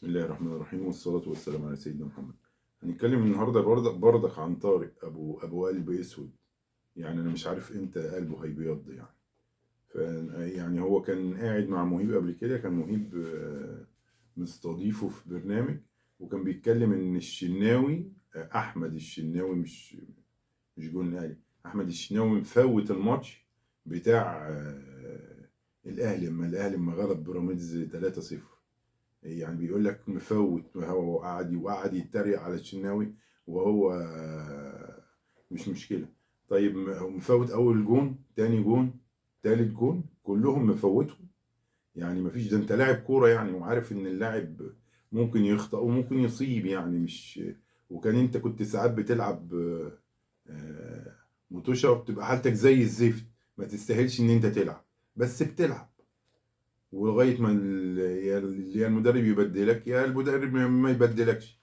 بسم الله الرحمن الرحيم والصلاة والسلام على سيدنا محمد. هنتكلم النهارده بردك عن طارق أبو قلب أسود. يعني أنا مش عارف إمتى قلبه هيبيض يعني. ف يعني هو كان قاعد مع مهيب قبل كده، كان مهيب مستضيفه في برنامج، وكان بيتكلم إن الشناوي أحمد الشناوي مش جون الأهلي، أحمد الشناوي مفوت الماتش بتاع الأهلي لما غلب بيراميدز 3-0. يعني بيقول لك مفوت، وهو وقعد يتريق على الشناوي، وهو مش مشكلة. طيب مفوت أول جون، تاني جون، تالت جون، كلهم مفوتهم. يعني مفيش، ده انت لاعب كورة يعني، وعارف ان اللاعب ممكن يخطأ وممكن يصيب يعني، مش وكان انت كنت ساعات بتلعب آه، متوشة وبتبقى حالتك زي الزفت، ما تستاهلش ان انت تلعب، بس بتلعب. ولغايه ما يا المدرب يبدلك يا المدرب ما يبدلكش.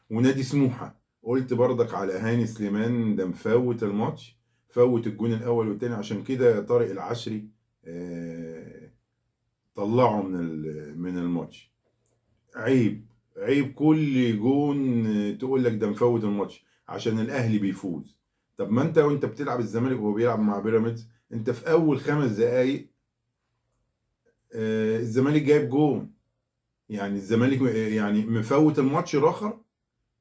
ونادي سموحه قلت برضك على هاني سليمان، ده مفوت الماتش، فوت الجون الاول والتاني، عشان كده طارق العشري طلعه من الماتش. عيب، عيب كل جون تقول لك ده مفوت الماتش عشان الاهلي بيفوز. طب ما انت وانت بتلعب الزمالك وهو بيلعب مع بيراميدز، انت في اول 5 دقايق الزمالك جايب جون. يعني الزمالك يعني مفوت الماتش رخر،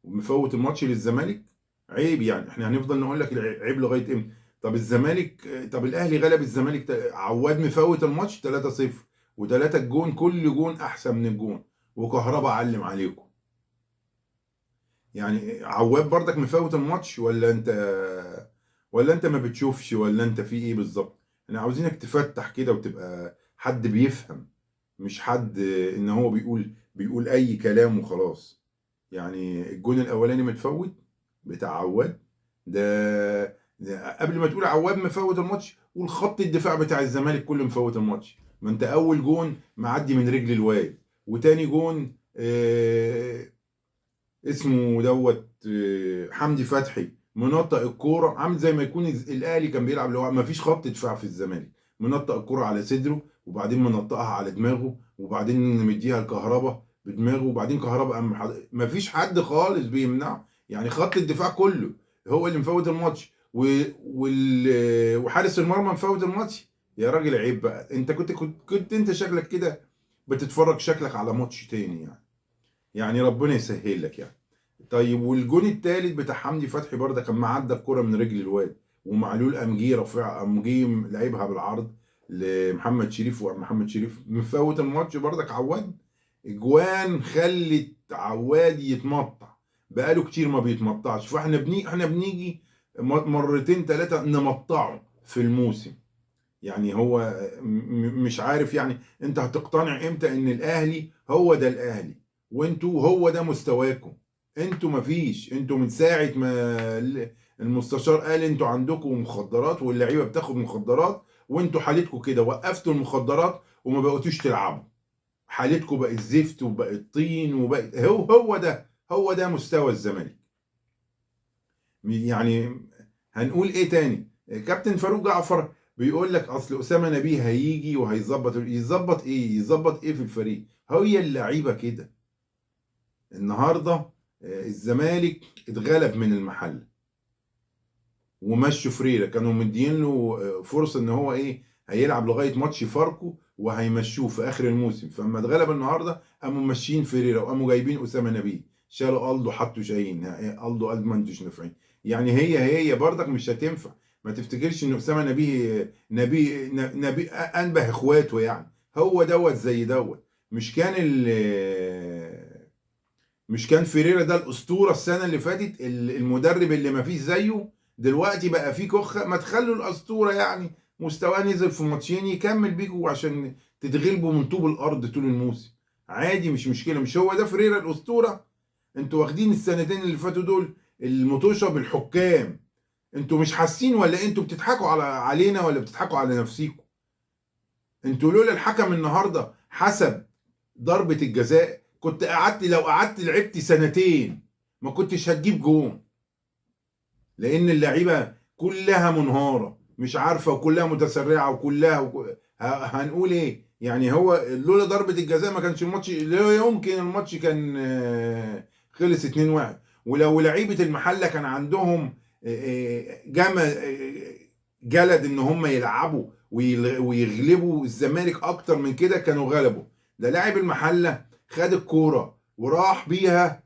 ومفوت الماتش للزمالك. عيب يعني، احنا هنفضل نقول لك عيب لغايه امتى؟ طب الزمالك، طب الاهلي غلب الزمالك، عواد مفوت الماتش 3-0، و3 الجون، كل جون احسن من الجون، وكهربا علم عليكم. يعني عواد برضك مفوت الماتش، ولا انت ما بتشوفش، ولا انت في ايه بالظبط؟ احنا عاوزينك تفتح كده وتبقى حد بيفهم، مش حد ان هو بيقول اي كلام وخلاص. يعني الجون الاولاني متفوت بتاع عواد، ده قبل ما تقول عواد مفوت الماتش، قول خط الدفاع بتاع الزمالك كله مفوت الماتش. ما انت اول جون معدي من رجل الواد، وتاني جون اسمه حمدي فتحي منطق الكوره، عامل زي ما يكون الاهلي كان بيلعب، اللي هو ما فيش خط دفاع في الزمالك، منطق الكوره على صدره، وبعدين منطقها على دماغه، وبعدين مديها الكهرباء بدماغه، وبعدين كهرباء ما فيش حد خالص بيمنعه. يعني خط الدفاع كله هو اللي مفوت الماتش، وحارس المرمى مفوت الماتش. يا راجل عيب بقى، انت كنت انت شكلك كده بتتفرج شكلك على ماتش تاني يعني ربنا يسهل لك يعني. طيب والجون التالت بتاع حمدي فتحي برضه كان معدى الكرة من رجل الواد، ومعلول قام جه رافع، قام جه لعبها بالعرض لمحمد شريف، ومحمد شريف مفوت الماتش برضك. عواد اجوان خلت عواد يتمطع، بقاله كتير ما بيتمطعش، فاحنا احنا بنيجي مرتين ثلاثة نمطعه في الموسم. يعني هو مش عارف يعني، انت هتقتنع امتى ان الاهلي هو ده الاهلي، وانتوا هو ده مستواكم؟ انتوا مفيش، انتوا من ساعة ما المستشار قال انتوا عندكم مخدرات واللعيبة بتاخد مخدرات، وانتوا حالتكم كده، وقفتوا المخدرات وما بقيتوش تلعبوا، حالتكم بقت زفت وبقت طين وبقت هو ده مستوى الزمالك يعني. هنقول ايه تاني؟ كابتن فاروق جعفر بيقول لك اصل اسامه نبيه هيجي وهيظبط، يظبط ايه في الفريق؟ هي اللعيبه كده. النهارده الزمالك اتغلب من المحل، ومشوا فريرة، كانوا مدين له فرصه ان هو ايه، هيلعب لغايه ماتش فاركو وهيمشوه في اخر الموسم، فاما اتغلب النهارده قاموا ماشيين فريرة، وقاموا جايبين اسامه نبيه، شالوا الدو حطوا شاهين، الدو قال ما انتوش نافعين. يعني هي برضك مش هتنفع. ما تفتكرش ان اسامه نبيه انبه اخواته يعني، هو زي مش كان مش كان فيريرا ده الاسطوره السنه اللي فاتت، المدرب اللي ما فيش زيه؟ دلوقتي بقى في كخه، ما تخلوا الاسطوره يعني مستواه نزل في ماتشين يكمل بيكوا عشان تتغلبوا من طوب الارض طول الموسم. عادي، مش مشكله، مش هو ده فيريرا الاسطوره؟ انتوا واخدين السنتين اللي فاتوا دول المطوشه بالحكام. انتوا مش حاسين، ولا انتوا بتضحكوا علينا، ولا بتضحكوا على نفسيكم؟ انتوا لولا الحكم النهارده حسب ضربة الجزاء، كنت لو قعدت لعبت سنتين ما كنتش هتجيب جون، لان اللعيبة كلها منهارة مش عارفة، وكلها متسرعة، هنقول ايه؟ يعني هو لولا ضربة الجزاء ما كانش الماتش، لا يمكن الماتش كان خلص 2-1. ولو لعيبة المحلة كان عندهم جلد ان هم يلعبوا ويغلبوا الزمالك اكتر من كده كانوا غلبوا. ده لاعب المحلة خد الكورة وراح بيها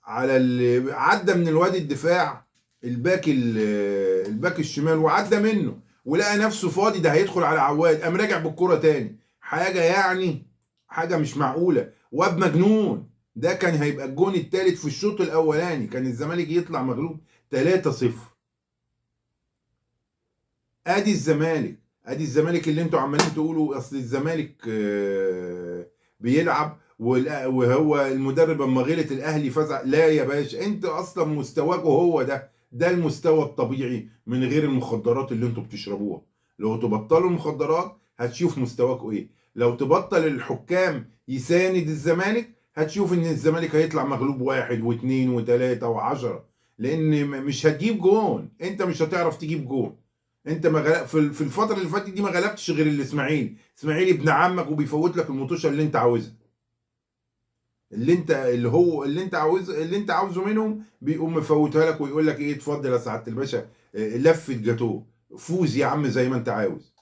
على عدى من الوادي الدفاع، الباك الشمال، وعدى منه ولقى نفسه فاضي، ده هيدخل على عواد، قام راجع بالكرة تاني. حاجة يعني حاجة مش معقولة، واد مجنون. ده كان هيبقى الجون التالت في الشوط الاولاني، كان الزمالك يطلع مغلوب 3-0. ادي الزمالك، ادي الزمالك اللي انتوا عمالين تقولوا اصل الزمالك بيلعب وهو المدرب اما غلط الاهلي فزع. لا يا باشا، انت اصلا مستواكوا هو ده المستوى الطبيعي من غير المخدرات اللي انتوا بتشربوها. لو تبطلوا المخدرات هتشوف مستواكوا ايه. لو تبطل الحكام يساند الزمالك هتشوف ان الزمالك هيطلع مغلوب 1 و2 و3 و10، لان مش هتجيب جون، انت مش هتعرف تجيب جون. انت ما غلب في الفتره اللي فاتت دي ما غلبتش غير الاسماعيلي ابن عمك، وبيفوت لك المطوشه اللي انت عاوزها، اللي انت عاوزه منهم بيقوم مفوتها لك ويقول لك ايه، اتفضل يا سعاده الباشا، لفه جاتوه، فوز يا عم زي ما انت عاوز.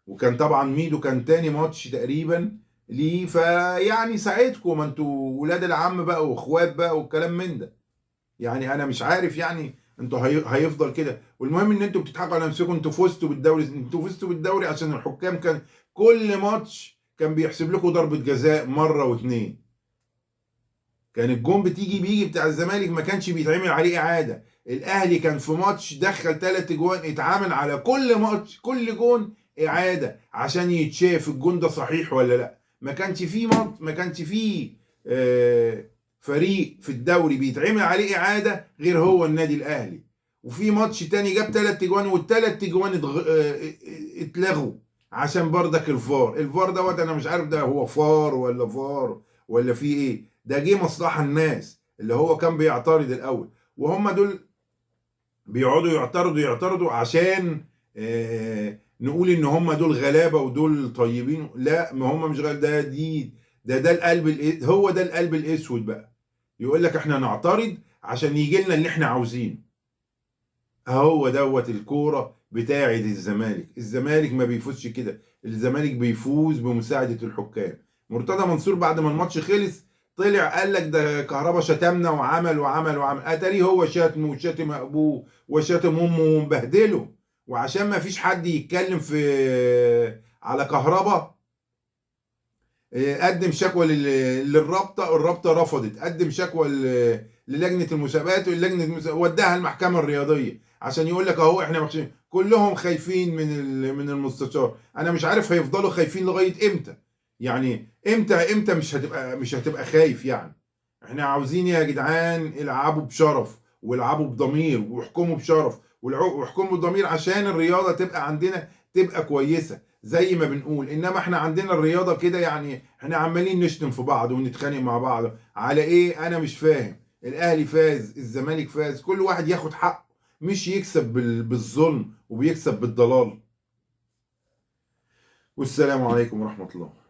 وكان طبعا ميدو كان تاني ماتش تقريبا ليه، فيعني ساعدكم، ما انتوا ولاد العم بقى واخوات بقى والكلام من ده. يعني انا مش عارف يعني انتوا هيفضل كده. والمهم ان انتوا بتضحكوا على نفسكم، انتوا فزتوا بالدوري عشان الحكام كان كل ماتش كان بيحسب لكم ضربة جزاء مرة واتنين. كان الجون بيجي بتاع الزمالك ما كانش بيتعمل عليه اعادة. الاهلي كان في ماتش دخل 3 جوان اتعامل على كل ماتش كل جون اعادة عشان يتشاف الجون ده صحيح ولا لا. ما كانش فيه فريق في الدوري بيتعمل عليه اعاده غير هو النادي الاهلي. وفي ماتش تاني جاب 3 جوان، وال3 جوان اتلغوا عشان بردك الفار دوت. انا مش عارف ده هو فار ولا في ايه. ده جه مصلحه الناس اللي هو كان بيعترض الاول، وهم دول بيقعدوا يعترضوا عشان نقول ان هم دول غلابه ودول طيبين. لا، ما هم مش غلابه، ده القلب هو ده القلب الاسود بقى. يقول لك احنا نعترض عشان يجي لنا اللي احنا عاوزينه. هو دوت الكوره بتاعه الزمالك ما بيفوزش كده، الزمالك بيفوز بمساعده الحكام. مرتضى منصور بعد ما الماتش خلص طلع قال لك ده كهربا شتمنا وعمل اتاري هو شتم وشتم ابوه وشتم امه ومبهدله. وعشان ما فيش حد يتكلم على كهربا قدم شكوى للرابطه، الرابطه رفضت. قدم شكوى للجنه المسابقات، وداها المحكمه الرياضيه عشان يقول لك اهو احنا مخشين. كلهم خايفين من المستشار. انا مش عارف هيفضلوا خايفين لغايه امتى. يعني امتى مش هتبقى خايف يعني. احنا عاوزين يا جدعان العبوا بشرف والعبوا بضمير واحكموا بشرف واحكموا بضمير عشان الرياضه تبقى عندنا تبقى كويسه زي ما بنقول. انما احنا عندنا الرياضه كده يعني احنا عمالين نشتم في بعض ونتخانق مع بعض على ايه؟ انا مش فاهم. الاهلي فاز، الزمالك فاز، كل واحد ياخد حقه، مش يكسب بالظلم وبيكسب بالضلال. والسلام عليكم ورحمه الله.